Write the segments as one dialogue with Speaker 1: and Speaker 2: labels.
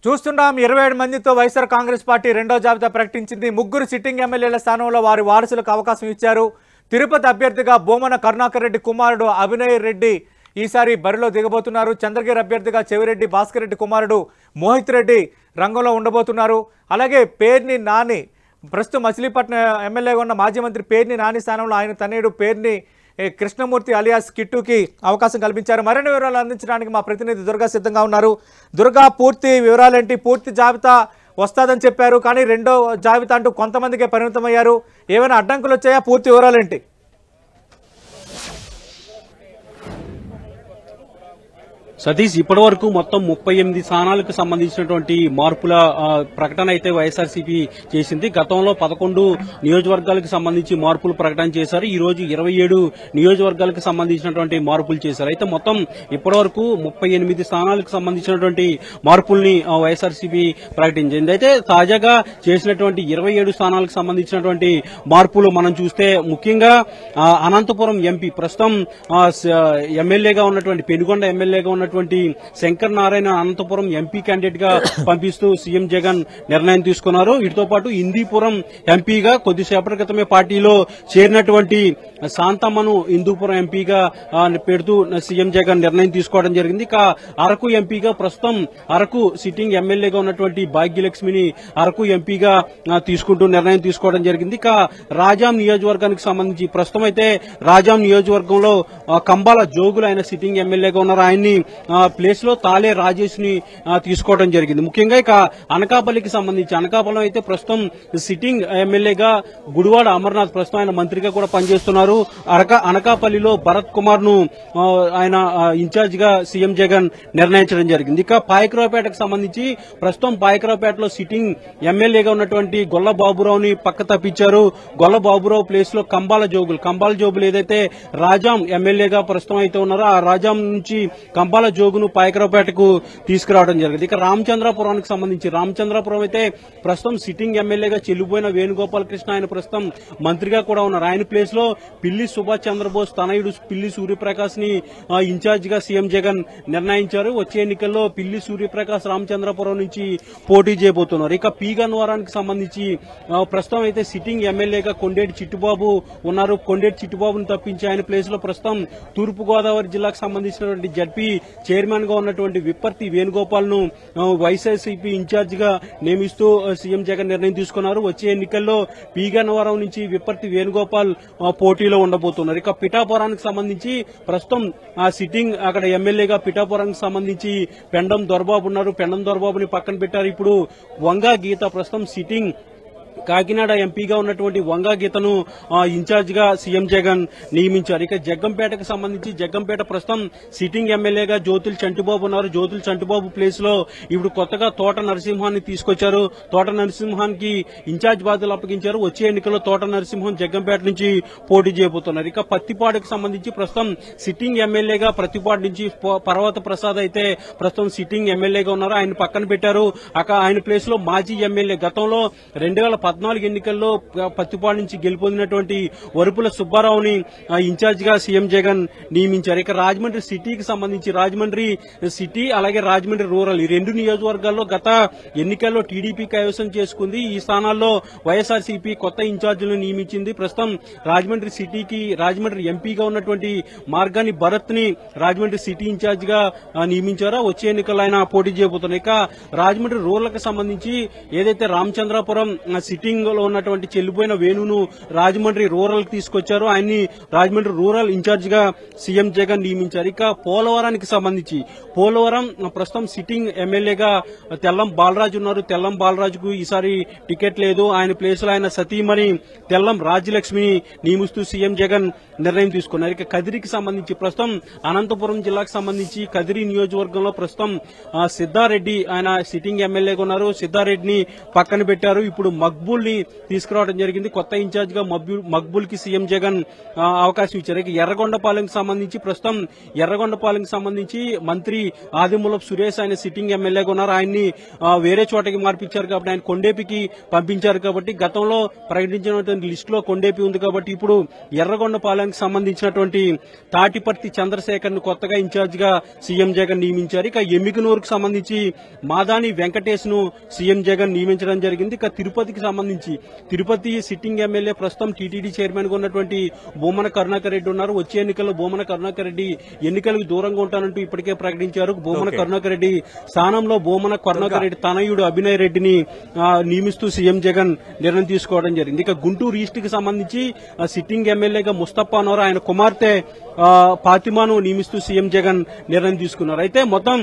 Speaker 1: చూస్తున్నాం 27 మందితో వైఎస్ఆర్ కాంగ్రెస్ పార్టీ రెండో జాబితా ప్రకటించింది. ముగ్గురు సిట్టింగ్ ఎమ్మెల్యేల స్థానంలో వారి వారసులకు అవకాశం ఇచ్చారు. తిరుపతి అభ్యర్థిగా బోమన కరుణాకర్ రెడ్డి కుమారుడు అభినయ్ రెడ్డి ఈసారి బరిలో దిగబోతున్నారు. చంద్రగిరి అభ్యర్థిగా చెవిరెడ్డి భాస్కర్ రెడ్డి కుమారుడు మోహిత్ రెడ్డి రంగంలో ఉండబోతున్నారు. అలాగే పేర్ని నాని ప్రస్తుతం మచిలీపట్నం ఎమ్మెల్యేగా ఉన్న మాజీ మంత్రి పేర్ని నాని స్థానంలో ఆయన తనయుడు పేర్ని కృష్ణమూర్తి అలియాస్ కిట్టుకి అవకాశం కల్పించారు. మరిన్ని వివరాలు అందించడానికి మా ప్రతినిధి దుర్గా సిద్ధంగా ఉన్నారు. దుర్గా, పూర్తి వివరాలేంటి? పూర్తి జాబితా వస్తాదని చెప్పారు, కానీ రెండో జాబితా అంటూ కొంతమందికే పరిమితమయ్యారు. ఏమైనా అడ్డంకులు వచ్చాయా? పూర్తి వివరాలేంటి?
Speaker 2: సతీష్, ఇప్పటి వరకు మొత్తం 38 స్థానాలకు సంబంధించినటువంటి మార్పుల ప్రకటన అయితే వైఎస్ఆర్సీపీ చేసింది. గతంలో 11 నియోజకవర్గాలకు సంబంధించి మార్పులు ప్రకటన చేశారు. ఈ రోజు 27 నియోజకవర్గాలకు సంబంధించినటువంటి మార్పులు చేశారు. అయితే మొత్తం ఇప్పటి వరకు 38 స్థానాలకు సంబంధించినటువంటి మార్పుల్ని వైఎస్ఆర్సీపీ ప్రకటించింది. అయితే తాజాగా చేసినటువంటి 27 స్థానాలకు సంబంధించినటువంటి మార్పులు మనం చూస్తే ముఖ్యంగా అనంతపురం ఎంపీ ప్రస్తుతం ఎమ్మెల్యేగా ఉన్నటువంటి పెనుగొండ ఎమ్మెల్యేగా ఉన్నటువంటి శంకర్ నారాయణ అనంతపురం ఎంపీ క్యాండిడేట్ గా పంపిస్తూ సీఎం జగన్ నిర్ణయం తీసుకున్నారు. వీటితో పాటు హిందూపురం ఎంపీగా కొద్దిసేపటి క్రితమే పార్టీలో చేరినటువంటి శాంతమ్మను హిందూపురం ఎంపీగా పెడుతూ సీఎం జగన్ నిర్ణయం తీసుకోవడం జరిగింది. ఇక అరకు ఎంపీగా ప్రస్తుతం అరకు సిట్టింగ్ ఎమ్మెల్యేగా ఉన్నటువంటి భాగ్యలక్ష్మిని అరకు ఎంపీగా తీసుకుంటూ నిర్ణయం తీసుకోవడం జరిగింది. ఇక రాజాం నియోజకవర్గానికి సంబంధించి ప్రస్తుతం అయితే రాజాం నియోజకవర్గంలో కంబాల జోగులు ఆయన సిట్టింగ్ ఎమ్మెల్యేగా ఉన్నారు. ఆయన్ని ప్లేస్ లో తాలే రాజేష్ ని తీసుకోవడం జరిగింది. ముఖ్యంగా ఇక అనకాపల్లికి సంబంధించి అనకాపల్లి అయితే ప్రస్తుతం సిట్టింగ్ ఎమ్మెల్యేగా గుడివాడ అమర్నాథ్ ప్రస్తుతం ఆయన మంత్రిగా కూడా పనిచేస్తున్నారు. అనకాపల్లిలో భరత్ కుమార్ ను ఆయన ఇన్ఛార్జ్ గా సీఎం జగన్ నిర్ణయించడం జరిగింది. ఇక పాయకరావుపేటకు సంబంధించి ప్రస్తుతం పాయకరావుపేటలో సిట్టింగ్ ఎమ్మెల్యేగా ఉన్నటువంటి గొల్ల బాబురావుని పక్క తప్పించారు. గొల్ల బాబురావు ప్లేస్ లో కంబాల జోగులు ఏదైతే రాజాం ఎమ్మెల్యేగా ప్రస్తుతం అయితే ఉన్నారో ఆ రాజాం నుంచి కంబాల జోగును పాయకరావుపేటకు తీసుకురావడం జరిగింది. ఇక రామచంద్రాపురానికి సంబంధించి రామచంద్రాపురం అయితే ప్రస్తుతం సిట్టింగ్ ఎమ్మెల్యేగా చెల్లిపోయిన వేణుగోపాలకృష్ణ ఆయన ప్రస్తుతం మంత్రిగా కూడా ఉన్నారు. ఆయన ప్లేస్ లో పిల్లి సుభాష్ చంద్రబోస్ తనయుడు పిల్లి సూర్యప్రకాశ్ ని ఇన్ఛార్జ్ గా సీఎం జగన్ నిర్ణయించారు. వచ్చే ఎన్నికల్లో పిల్లి సూర్యప్రకాశ్ రామచంద్రపురం నుంచి పోటీ చేయబోతున్నారు. ఇక పీ గన్నవరానికి సంబంధించి ప్రస్తుతం అయితే సిట్టింగ్ ఎమ్మెల్యేగా కొండేటి చిట్టుబాబు ఉన్నారు. కొండేటి చిట్టుబాబును తప్పించి ఆయన ప్లేస్ లో ప్రస్తుతం తూర్పు గోదావరి జిల్లాకు సంబంధించినటువంటి జడ్పీ చైర్మన్ గా ఉన్నటువంటి విప్పర్తి వేణుగోపాల్ ను వైఎస్ఆర్సీపీ ఇన్ఛార్జ్ గా నియమిస్తూ సీఎం జగన్ నిర్ణయం తీసుకున్నారు. వచ్చే ఎన్నికల్లో పీ గన్నవరం నుంచి విప్పర్తి వేణుగోపాల్ పోటీలో ఉండబోతున్నారు. ఇక పిఠాపురానికి సంబంధించి ప్రస్తుతం సిట్టింగ్ అక్కడ ఎమ్మెల్యేగా పిఠాపురానికి సంబంధించి పెండం దొరబాబు ఉన్నారు. పెండం దొరబాబుని పక్కన పెట్టారు. ఇప్పుడు వంగా గీత ప్రస్తుతం సిట్టింగ్ కాకినాడ ఎంపీగా ఉన్నటువంటి వంగా గీతను ఇన్ఛార్జ్ గా సీఎం జగన్ నియమించారు. ఇక జగ్గంపేటకు సంబంధించి జగ్గంపేట ప్రస్తుతం సిట్టింగ్ ఎమ్మెల్యేగా జ్యోతుల చంటిబాబు ఉన్నారు. జ్యోతుల చంటిబాబు ప్లేస్ లో ఇప్పుడు కొత్తగా తోట నరసింహాన్ని తీసుకొచ్చారు. తోట నరసింహానికి ఇన్ఛార్జ్ బాధ్యతలు అప్పగించారు. వచ్చే ఎన్నికల్లో తోట నరసింహం జగ్గంపేట నుంచి పోటీ చేయబోతున్నారు. ఇక పత్తిపాడుకు సంబంధించి ప్రస్తుతం సిట్టింగ్ ఎమ్మెల్యేగా పత్తిపాడు నుంచి పర్వత ప్రసాద్ అయితే ప్రస్తుతం సిట్టింగ్ ఎమ్మెల్యేగా ఉన్నారు. ఆయన పక్కన పెట్టారు. ఆయన ప్లేస్ లో మాజీ ఎమ్మెల్యే గతంలో 2014 ఎన్నికల్లో పత్తిపాడు నుంచి గెలుపొందినటువంటి వరుపుల సుబ్బారావుని ఇన్ఛార్జ్ గా సీఎం జగన్ నియమించారు. ఇక రాజమండ్రి సిటీకి సంబంధించి రాజమండ్రి సిటీ అలాగే రాజమండ్రి రూరల్ ఈ రెండు నియోజకవర్గాల్లో గత ఎన్నికల్లో టీడీపీ కైవసం చేసుకుంది. ఈ స్థానాల్లో వైఎస్ఆర్సీపీ కొత్త ఇన్ఛార్జీలను నియమించింది. ప్రస్తుతం రాజమండ్రి సిటీకి రాజమండ్రి ఎంపీగా ఉన్నటువంటి మార్గాని భరత్ ని రాజమండ్రి సిటీ ఇన్ఛార్జ్ గా నియమించారో వచ్చే ఎన్నికల్లో ఆయన పోటీ చేయబోతున్నారు. ఇక రాజమండ్రి రూరల్ కి సంబంధించి ఏదైతే రామచంద్రాపురం సిట్టింగ్ లో ఉన్నటువంటి చెల్లిపోయిన వేణును రాజమండ్రి రూరల్ కి తీసుకొచ్చారు. ఆయన్ని రాజమండ్రి రూరల్ ఇన్ఛార్జ్ గా సీఎం జగన్ నియమించారు. ఇక పోలవరానికి సంబంధించి పోలవరం ప్రస్తుతం సిట్టింగ్ ఎమ్మెల్యేగా తెల్లం బాలరాజు ఉన్నారు. తెల్లం బాలరాజుకు ఈసారి టికెట్ లేదు. ఆయన ప్లేస్ లో ఆయన సతీమణి తెల్లం రాజ్యలక్ష్మిని నియమిస్తూ సీఎం జగన్ నిర్ణయం తీసుకున్నారు. ఇక కదిరికి సంబంధించి ప్రస్తుతం అనంతపురం జిల్లాకు సంబంధించి కదిరి నియోజకవర్గంలో ప్రస్తుతం సిద్ధారెడ్డి ఆయన సిట్టింగ్ ఎమ్మెల్యేగా ఉన్నారు. సిద్ధారెడ్డిని పక్కన పెట్టారు. ఇప్పుడు మక్బూల్ మక్బూల్ ని తీసుకురావడం జరిగింది. కొత్త ఇన్ఛార్జ్ గా మక్బూల్ కి సీఎం జగన్ అవకాశం ఇచ్చారు. ఇక ఎర్రగొండపాలెంకి సంబంధించి ప్రస్తుతం ఎర్రగొండపాలెంకి సంబంధించి మంత్రి ఆదిమూలపు సురేష్ ఆయన సిట్టింగ్ ఎమ్మెల్యేగా ఉన్నారు. ఆయన్ని వేరే చోటకి మార్పించారు కాబట్టి ఆయన కొండేపికి పంపించారు. కాబట్టి గతంలో ప్రకటించినటువంటి లిస్ట్ లో కొండేపి ఉంది కాబట్టి ఇప్పుడు ఎర్రగొండపాలెంకి సంబంధించినటువంటి తాటిపర్తి చంద్రశేఖర్ ను కొత్తగా ఇన్ఛార్జ్ గా సీఎం జగన్ నియమించారు. ఇక ఎమ్మికనూరుకు సంబంధించి మాదాని వెంకటేష్ ను సీఎం జగన్ నియమించడం జరిగింది. ఇక తిరుపతికి సంబంధించి తిరుపతి సిట్టింగ్ ఎమ్మెల్యే ప్రస్తుతం టీటీడీ చైర్మన్ గా ఉన్నటువంటి బొమ్మన కరుణాకర్ రెడ్డి ఉన్నారు. వచ్చే ఎన్నికల్లో బొమ్మన కరుణాకర్ రెడ్డి ఎన్నికలకు దూరంగా ఉంటానంటూ ఇప్పటికే ప్రకటించారు. బొమ్మన కరుణాకర్ రెడ్డి స్థానంలో బొమ్మన కరుణాకర్ రెడ్డి తనయుడు అభినయ్ రెడ్డిని నియమిస్తూ సీఎం జగన్ నిర్ణయం తీసుకోవడం జరిగింది. ఇక గుంటూరు ఈస్ట్ కి సంబంధించి సిట్టింగ్ ఎమ్మెల్యేగా ముస్తఫా నోరా ఆయన కుమార్తె ఫాతిమాను నియమిస్తూ సీఎం జగన్ నిర్ణయం తీసుకున్నారు. అయితే మొత్తం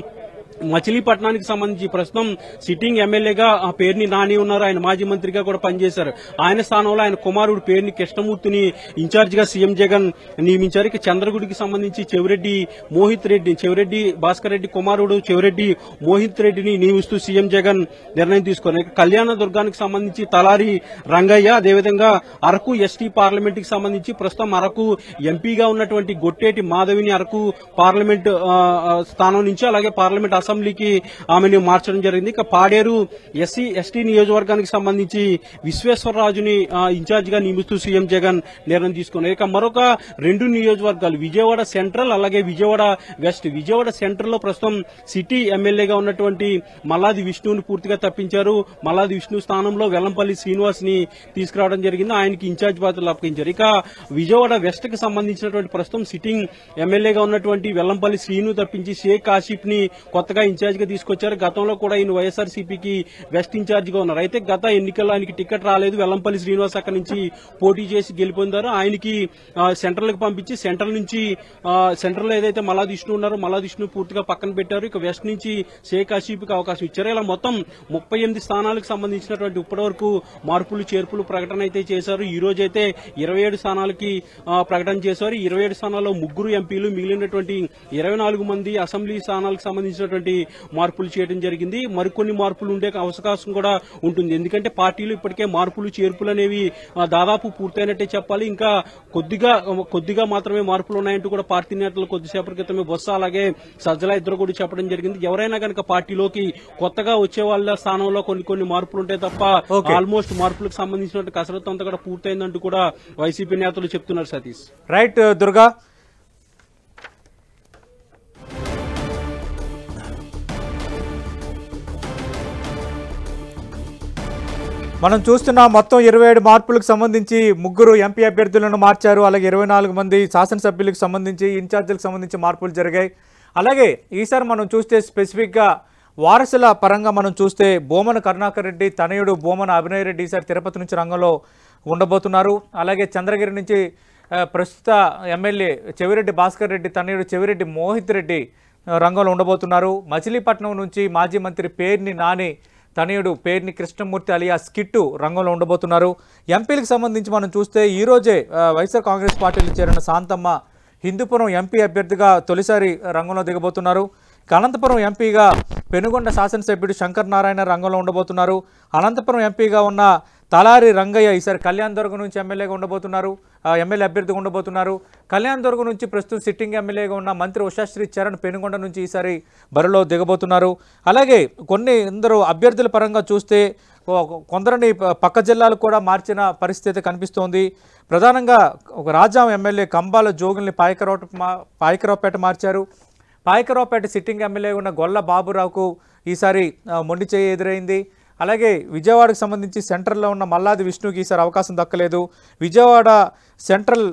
Speaker 2: మచిలీపట్నానికి సంబంధించి ప్రస్తుతం సిట్టింగ్ ఎమ్మెల్యేగా పేర్ని నాని ఉన్నారు. ఆయన మాజీ మంత్రిగా కూడా పనిచేశారు. ఆయన స్థానంలో ఆయన కుమారుడు పేర్ని కృష్ణమూర్తిని ఇన్ఛార్జ్ గా సీఎం జగన్ నియమించారు. ఇక చంద్రగుడికి సంబంధించి చెవిరెడ్డి భాస్కర్ రెడ్డి కుమారుడు చెవిరెడ్డి మోహిత్ రెడ్డిని నియమిస్తూ సీఎం జగన్ నిర్ణయం తీసుకున్నారు. ఇక కళ్యాణదుర్గానికి సంబంధించి తలారి రంగయ్య, అదేవిధంగా అరకు ఎస్టీ పార్లమెంట్ కి సంబంధించి ప్రస్తుతం అరకు ఎంపీగా ఉన్నటువంటి గొట్టేటి మాధవిని అరకు పార్లమెంట్ స్థానం నుంచి అలాగే పార్లమెంట్ అసెంబ్లీకి ఆమెను మార్చడం జరిగింది. ఇక పాడేరు ఎస్సీ ఎస్టీ నియోజకవర్గానికి సంబంధించి విశ్వేశ్వరరాజుని ఇన్ఛార్జ్ గా నియమిస్తూ సీఎం జగన్ నిర్ణయం తీసుకున్నారు. ఇక మరొక 2 నియోజకవర్గాలు విజయవాడ సెంట్రల్ అలాగే విజయవాడ వెస్ట్. విజయవాడ సెంట్రల్ లో ప్రస్తుతం సిటీ ఎమ్మెల్యేగా ఉన్నటువంటి మల్లాది విష్ణుని పూర్తిగా తప్పించారు. మల్లాది విష్ణు స్థానంలో వెల్లంపల్లి శ్రీనివాస్ ని తీసుకురావడం జరిగింది. ఆయనకి ఇన్ఛార్జ్ బాధ్యతలు అప్పగించారు. ఇక విజయవాడ వెస్ట్ కి సంబంధించినటువంటి ప్రస్తుతం సిట్టింగ్ ఎమ్మెల్యేగా ఉన్నటువంటి వెల్లంపల్లి శ్రీను తప్పించి షేక్ ఆసిఫ్ ని కొత్తగా ఇన్ఛార్జ్ గా తీసుకొచ్చారు. గతంలో కూడా ఈయన వైఎస్ఆర్సీపీకి వెస్ట్ ఇన్ఛార్జ్ గా ఉన్నారు. అయితే గత ఎన్నికల్లో ఆయనకి టికెట్ రాలేదు. వెల్లంపల్లి శ్రీనివాస్ అక్కడి నుంచి పోటీ చేసి గెలుపొందారు. ఆయనకి సెంట్రల్ కి పంపించి సెంట్రల్ నుంచి సెంట్రల్ లో ఏదైతే మల్లాది విష్ణు ఉన్నారో మల్లాది విష్ణు పూర్తిగా పక్కన పెట్టారు. ఇక వెస్ట్ నుంచి షేక్ ఆసిఫ్ కి అవకాశం ఇచ్చారు. ఇలా మొత్తం 38 స్థానాలకు సంబంధించినటువంటి ఇప్పటి వరకు మార్పులు చేర్పులు ప్రకటన అయితే చేశారు. ఈ రోజు అయితే 27 స్థానాలకి ప్రకటన చేశారు. 27 స్థానాల్లో 3 ఎంపీలు, మిగిలినటువంటి 24 మంది అసెంబ్లీ స్థానాలకు సంబంధించినటువంటి మార్పులు చేయడం జరిగింది. మరికొన్ని మార్పులు ఉండే అవకాశం కూడా ఉంటుంది. ఎందుకంటే పార్టీలు ఇప్పటికే మార్పులు చేర్పులు అనేవి దాదాపు పూర్తయినట్టే చెప్పాలి. ఇంకా కొద్దిగా మాత్రమే మార్పులు ఉన్నాయంటూ కూడా పార్టీ నేతలు కొద్దిసేపటి క్రితమే బొత్స అలాగే సజ్జల ఇద్దరు కూడా చెప్పడం జరిగింది. ఎవరైనా కనుక పార్టీలోకి కొత్తగా వచ్చే వాళ్ళ స్థానంలో కొన్ని మార్పులు ఉంటాయి తప్ప ఆల్మోస్ట్ మార్పులకు సంబంధించిన కసరత్తు అంతా కూడా పూర్తయిందంటూ కూడా వైసీపీ నేతలు చెప్తున్నారు. సతీష్
Speaker 1: రైట్ దుర్గా. మనం చూస్తున్న మొత్తం 27 మార్పులకు సంబంధించి 3 ఎంపీ అభ్యర్థులను మార్చారు. అలాగే 24 మంది శాసనసభ్యులకు సంబంధించి ఇన్ఛార్జీలకు సంబంధించి మార్పులు జరిగాయి. అలాగే ఈసారి మనం చూస్తే స్పెసిఫిక్గా వారసుల పరంగా మనం చూస్తే బొమ్మన కరుణాకర్ రెడ్డి తనయుడు బొమ్మన అభినయ్ రెడ్డి ఈసారి తిరుపతి నుంచి రంగంలో ఉండబోతున్నారు. అలాగే చంద్రగిరి నుంచి ప్రస్తుత ఎమ్మెల్యే చెవిరెడ్డి భాస్కర్ రెడ్డి తనయుడు చెవిరెడ్డి మోహిత్ రెడ్డి రంగంలో ఉండబోతున్నారు. మచిలీపట్నం నుంచి మాజీ మంత్రి పేర్ని నాని తనయుడు పేర్ని కృష్ణమూర్తి అలియాస్ కిట్టు రంగంలో ఉండబోతున్నారు. ఎంపీలకు సంబంధించి మనం చూస్తే ఈరోజే వైఎస్ఆర్ కాంగ్రెస్ పార్టీలో చేరిన శాంతమ్మ హిందూపురం ఎంపీ అభ్యర్థిగా తొలిసారి రంగంలో దిగబోతున్నారు. అనంతపురం ఎంపీగా పెనుగొండ శాసనసభ్యుడు శంకర్ నారాయణ రంగంలో ఉండబోతున్నారు. అనంతపురం ఎంపీగా ఉన్న తలారి రంగయ్య ఈసారి కళ్యాణదుర్గం నుంచి ఎమ్మెల్యేగా ఉండబోతున్నారు, ఎమ్మెల్యే అభ్యర్థిగా ఉండబోతున్నారు. కళ్యాణదుర్గం నుంచి ప్రస్తుతం సిట్టింగ్ ఎమ్మెల్యేగా ఉన్న మంత్రి ఉషాశ్రీ చరణ్ పెనుగొండ నుంచి ఈసారి బరిలో దిగబోతున్నారు. అలాగే ఎందరో అభ్యర్థుల పరంగా చూస్తే కొందరిని పక్క జిల్లాలు కూడా మార్చిన పరిస్థితి కనిపిస్తోంది. ప్రధానంగా ఒక రాజాం ఎమ్మెల్యే కంబాల జోగుల్ని పాయకరావుపేట మార్చారు. పాయకరావుపేట సిట్టింగ్ ఎమ్మెల్యే ఉన్న గొల్ల బాబురావుకు ఈసారి మొండి చేయి ఎదురైంది. అలాగే విజయవాడకు సంబంధించి సెంట్రల్లో ఉన్న మల్లాది విష్ణుకి ఈసారి అవకాశం దక్కలేదు. విజయవాడ సెంట్రల్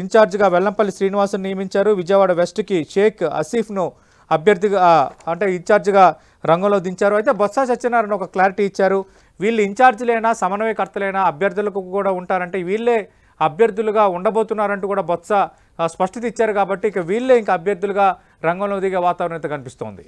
Speaker 1: ఇన్ఛార్జిగా వెల్లంపల్లి శ్రీనివాసుని నియమించారు. విజయవాడ వెస్ట్కి షేక్ ఆసిఫ్ను అభ్యర్థిగా అంటే ఇన్ఛార్జిగా రంగంలో దించారు. అయితే బొత్స సత్యనారాయణ ఒక క్లారిటీ ఇచ్చారు. వీళ్ళు ఇన్ఛార్జీలైనా సమన్వయకర్తలైనా అభ్యర్థులకు కూడా ఉంటారంటే వీళ్ళే అభ్యర్థులుగా ఉండబోతున్నారంటూ కూడా బొత్స స్పష్టత ఇచ్చారు. కాబట్టి ఇక వీళ్ళే ఇంకా అభ్యర్థులుగా రంగంలో దిగే వాతావరణం అయితే కనిపిస్తోంది.